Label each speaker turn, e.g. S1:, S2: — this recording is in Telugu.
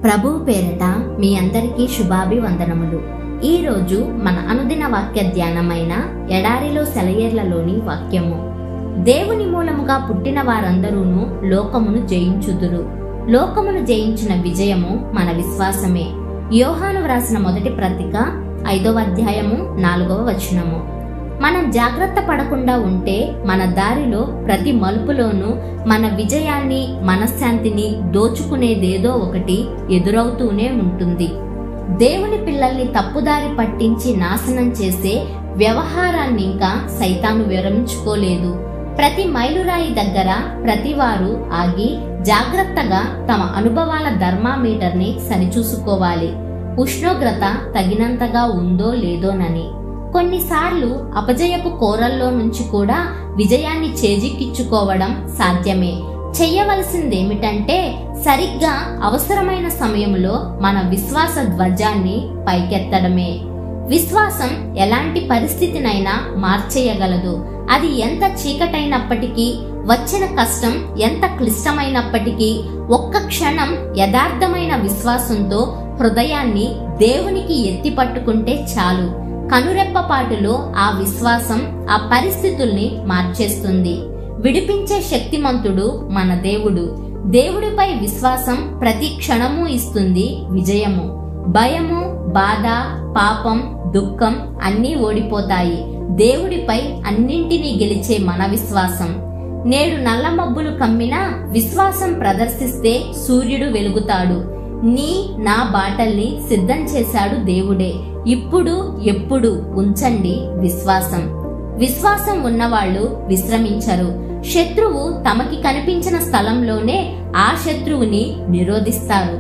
S1: ప్రభువు పేరట మీ అందరికీ శుభాభివందనములు. ఈ రోజు మన అనుదిన వాక్య ధ్యానమైన ఎడారిలో సెలయేర్లలోని వాక్యము. దేవుని మూలముగా పుట్టిన వారందరూను లోకమును జయించుదురు. లోకమును జయించిన విజయము మన విశ్వాసమే. యోహాను వ్రాసిన మొదటి పత్రిక 5వ అధ్యాయము 4వ వచనము. మనం జాగ్రత్త పడకుండా ఉంటే మన దారిలో ప్రతి మలుపులోనూ మన విజయాన్ని, మనశ్శాంతిని దోచుకునేదేదో ఒకటి ఎదురవుతూనే ఉంటుంది. దేవుని పిల్లల్ని తప్పుదారి పట్టించి నాశనం చేసే వ్యవహారాన్ని ఇంకా సైతాను విరమించుకోలేదు. ప్రతి మైలురాయి దగ్గర ప్రతివారు ఆగి జాగ్రత్తగా తమ అనుభవాల థర్మామీటర్ని సరిచూసుకోవాలి. ఉష్ణోగ్రత తగినంతగా ఉందో లేదోనని. కొన్నిసార్లు అపజయపు కోరల్లో నుంచి కూడా విజయాన్ని చేజిక్కించుకోవడం సాధ్యమే. చెయ్యవలసిందేమిటంటే సరిగ్గా అవసరమైన సమయంలో మన విశ్వాస ధ్వజాన్ని పైకెత్తడమే. విశ్వాసం ఎలాంటి పరిస్థితినైనా మార్చేయగలదు. అది ఎంత చీకటైనప్పటికీ, వచ్చిన కష్టం ఎంత క్లిష్టమైనప్పటికీ, ఒక్క క్షణం యథార్థమైన విశ్వాసంతో హృదయాన్ని దేవునికి ఎత్తి పట్టుకుంటే చాలు. కనురెప్పపాటులో ఆ విశ్వాసం ఆ పరిస్థితుల్ని మార్చేస్తుంది. విడిపించే శక్తిమంతుడు మన దేవుడు. దేవుడిపై విశ్వాసం ప్రతి క్షణము ఇస్తుంది విజయము. భయము, బాధ, పాపం, దుఃఖం అన్నీ ఓడిపోతాయి దేవుడిపై అన్నింటినీ గెలిచే మన విశ్వాసం. నేడు నల్ల మబ్బులు కమ్మినా విశ్వాసం ప్రదర్శిస్తే సూర్యుడు వెలుగుతాడు. నా బాటల్ని సిద్ధం చేశాడు దేవుడే. ఇప్పుడు ఎప్పుడు ఉంచండి విశ్వాసం. విశ్వాసం ఉన్నవాళ్లు విశ్రమించరు. శత్రువు తమకి కనిపించిన స్థలంలోనే ఆ శత్రువుని నిరోధిస్తారు.